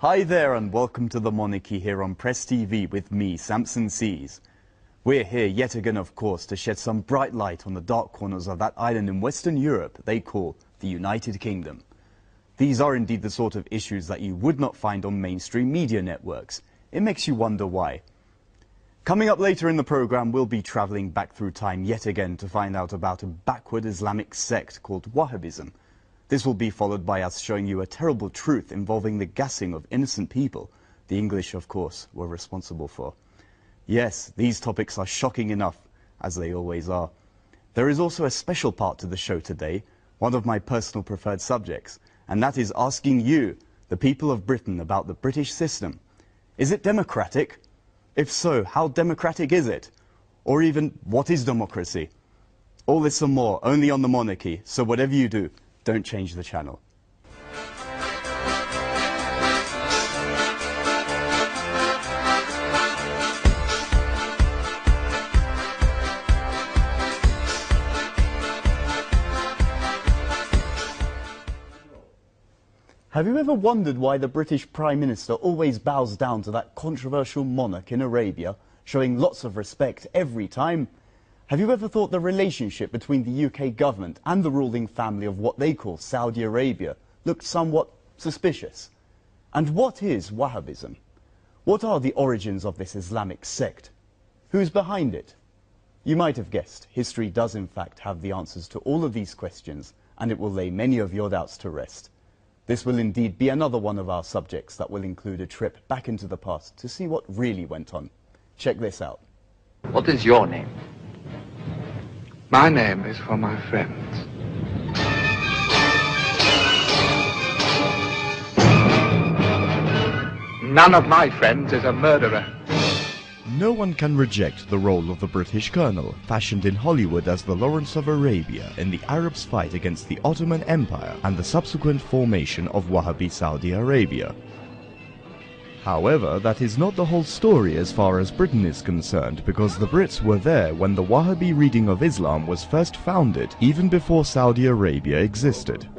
Hi there and welcome to The Monarchy here on Press TV with me, Samson Seas. We're here yet again, of course, to shed some bright light on the dark corners of that island in Western Europe they call the United Kingdom. These are indeed the sort of issues that you would not find on mainstream media networks. It makes you wonder why. Coming up later in the program, we'll be travelling back through time yet again to find out about a backward Islamic sect called Wahhabism. This will be followed by us showing you a terrible truth involving the gassing of innocent people. The English, of course, were responsible for. Yes, these topics are shocking enough, as they always are. There is also a special part to the show today, one of my personal preferred subjects, and that is asking you, the people of Britain, about the British system. Is it democratic? If so, how democratic is it? Or even, what is democracy? All this and more, only on The Monarchy, so whatever you do, don't change the channel. Have you ever wondered why the British Prime Minister always bows down to that controversial monarch in Arabia, showing lots of respect every time? Have you ever thought the relationship between the UK government and the ruling family of what they call Saudi Arabia looked somewhat suspicious? And what is Wahhabism? What are the origins of this Islamic sect? Who's behind it? You might have guessed, history does in fact have the answers to all of these questions, and it will lay many of your doubts to rest. This will indeed be another one of our subjects that will include a trip back into the past to see what really went on. Check this out. What is your name? My name is for my friends. None of my friends is a murderer. No one can reject the role of the British colonel, fashioned in Hollywood as the Lawrence of Arabia in the Arabs' fight against the Ottoman Empire and the subsequent formation of Wahhabi Saudi Arabia. However, that is not the whole story as far as Britain is concerned, because the Brits were there when the Wahhabi reading of Islam was first founded, even before Saudi Arabia existed.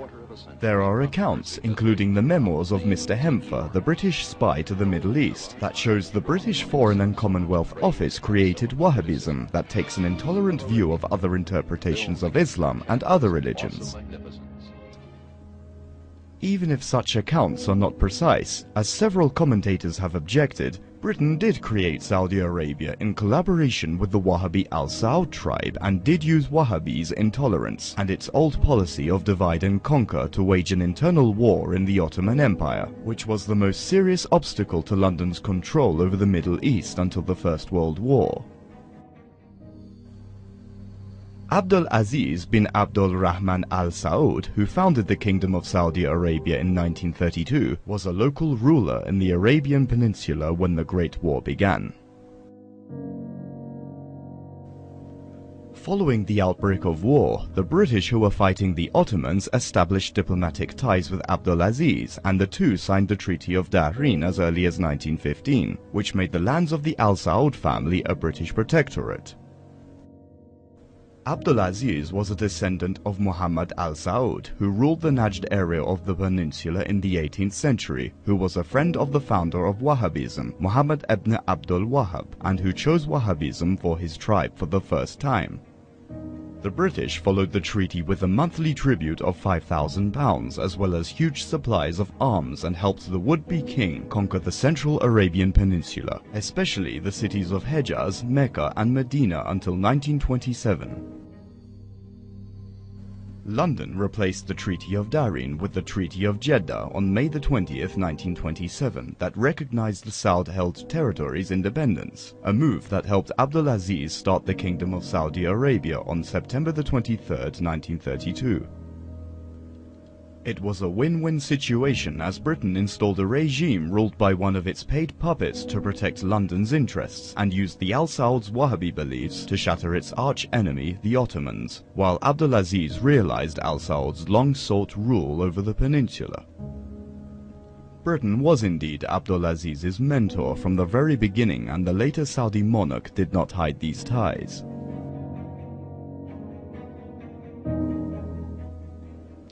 There are accounts, including the memoirs of Mr. Hempher, the British spy to the Middle East, that shows the British Foreign and Commonwealth Office created Wahhabism that takes an intolerant view of other interpretations of Islam and other religions. Even if such accounts are not precise, as several commentators have objected, Britain did create Saudi Arabia in collaboration with the Wahhabi Al Saud tribe and did use Wahhabi's intolerance and its old policy of divide and conquer to wage an internal war in the Ottoman Empire, which was the most serious obstacle to London's control over the Middle East until the First World War. Abdul Aziz bin Abdul Rahman Al Saud, who founded the Kingdom of Saudi Arabia in 1932, was a local ruler in the Arabian Peninsula when the Great War began. Following the outbreak of war, the British who were fighting the Ottomans established diplomatic ties with Abdul Aziz, and the two signed the Treaty of Dahrin as early as 1915, which made the lands of the Al Saud family a British protectorate. Abdul Aziz was a descendant of Muhammad Al Saud, who ruled the Najd area of the peninsula in the 18th century, who was a friend of the founder of Wahhabism, Muhammad ibn Abdul Wahhab, and who chose Wahhabism for his tribe for the first time. The British followed the treaty with a monthly tribute of £5,000, as well as huge supplies of arms, and helped the would-be king conquer the Central Arabian Peninsula, especially the cities of Hejaz, Mecca and Medina until 1927. London replaced the Treaty of Dahrin with the Treaty of Jeddah on May 20th, 1927, that recognized the Saud-held territories' independence, a move that helped Abdul Aziz start the Kingdom of Saudi Arabia on September 23rd, 1932. It was a win-win situation, as Britain installed a regime ruled by one of its paid puppets to protect London's interests, and used the Al Saud's Wahhabi beliefs to shatter its arch-enemy, the Ottomans, while Abdul Aziz realized Al Saud's long-sought rule over the peninsula. Britain was indeed Abdul Aziz's mentor from the very beginning, and the later Saudi monarch did not hide these ties.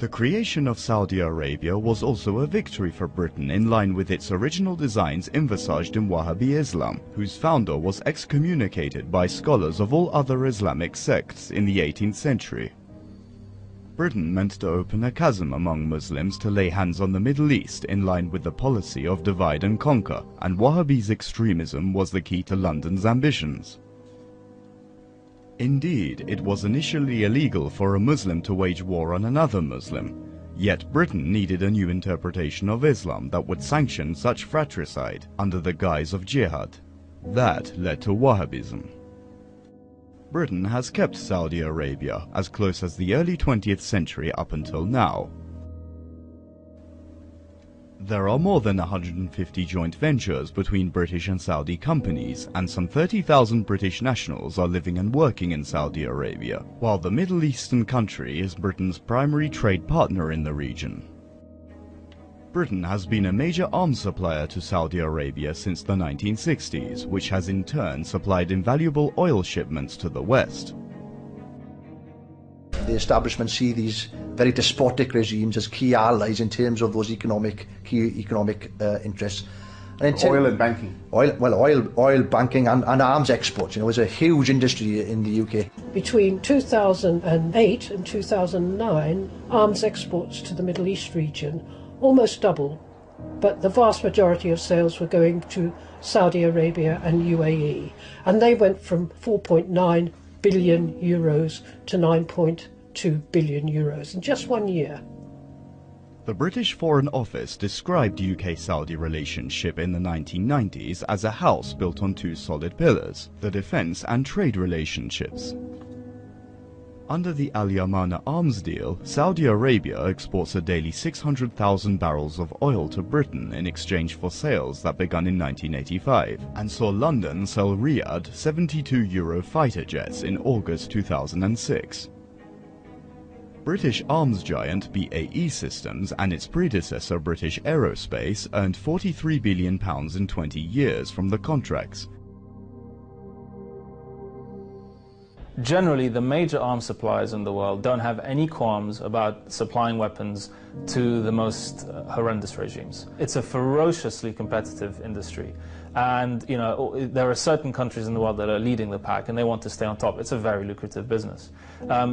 The creation of Saudi Arabia was also a victory for Britain in line with its original designs envisaged in Wahhabi Islam, whose founder was excommunicated by scholars of all other Islamic sects in the 18th century. Britain meant to open a chasm among Muslims to lay hands on the Middle East in line with the policy of divide and conquer, and Wahhabi's extremism was the key to London's ambitions. Indeed, it was initially illegal for a Muslim to wage war on another Muslim, yet Britain needed a new interpretation of Islam that would sanction such fratricide under the guise of jihad. That led to Wahhabism. Britain has kept Saudi Arabia as close as the early 20th century up until now. There are more than 150 joint ventures between British and Saudi companies, and some 30,000 British nationals are living and working in Saudi Arabia, while the Middle Eastern country is Britain's primary trade partner in the region. Britain has been a major arms supplier to Saudi Arabia since the 1960s, which has in turn supplied invaluable oil shipments to the West. The establishment see these very despotic regimes as key allies in terms of those key economic interests. And oil and banking. Oil, banking and arms exports, is a huge industry in the UK. Between 2008 and 2009, arms exports to the Middle East region almost doubled, but the vast majority of sales were going to Saudi Arabia and UAE, and they went from 4.9 billion euros to 9.2 billion euros in just 1 year. The British Foreign Office described UK-Saudi relationship in the 1990s as a house built on two solid pillars, the defence and trade relationships. Under the Al Yamana arms deal, Saudi Arabia exports a daily 600,000 barrels of oil to Britain in exchange for sales that began in 1985, and saw London sell Riyadh 72 Euro fighter jets in August 2006. British arms giant BAE Systems and its predecessor British Aerospace earned £43 billion in 20 years from the contracts. Generally, the major arms suppliers in the world don't have any qualms about supplying weapons to the most horrendous regimes. It's a ferociously competitive industry. And, there are certain countries in the world that are leading the pack and they want to stay on top. It's a very lucrative business.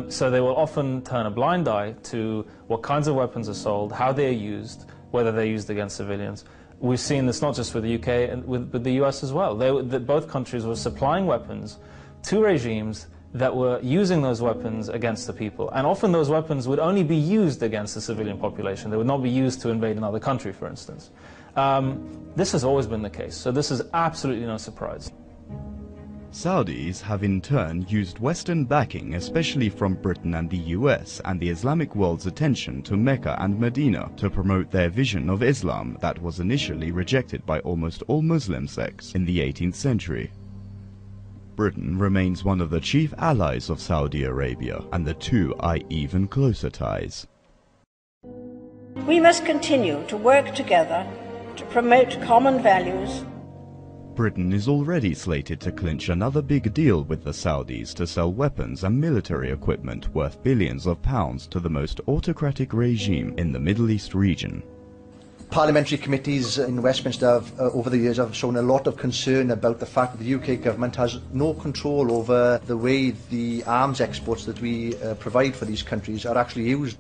So they will often turn a blind eye to what kinds of weapons are sold, how they are used, whether they're used against civilians. We've seen this not just with the UK, and with the US as well. Both countries were supplying weapons to regimes that were using those weapons against the people. And often those weapons would only be used against the civilian population. They would not be used to invade another country, for instance. This has always been the case, so this is absolutely no surprise. Saudis have in turn used Western backing, especially from Britain and the US, and the Islamic world's attention to Mecca and Medina to promote their vision of Islam that was initially rejected by almost all Muslim sects in the 18th century. Britain remains one of the chief allies of Saudi Arabia, and the two are even closer ties. We must continue to work together to promote common values. Britain is already slated to clinch another big deal with the Saudis to sell weapons and military equipment worth billions of pounds to the most autocratic regime in the Middle East region. Parliamentary committees in Westminster have, over the years, have shown a lot of concern about the fact that the UK government has no control over the way the arms exports that we provide for these countries are actually used.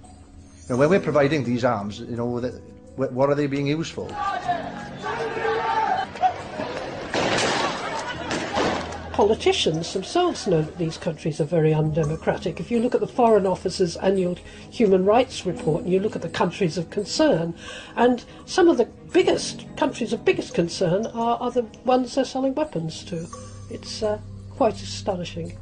When we're providing these arms, what are they being used for? Politicians themselves know that these countries are very undemocratic. If you look at the Foreign Office's annual human rights report and you look at the countries of concern, and some of the countries of biggest concern are the ones they're selling weapons to. It's quite astonishing.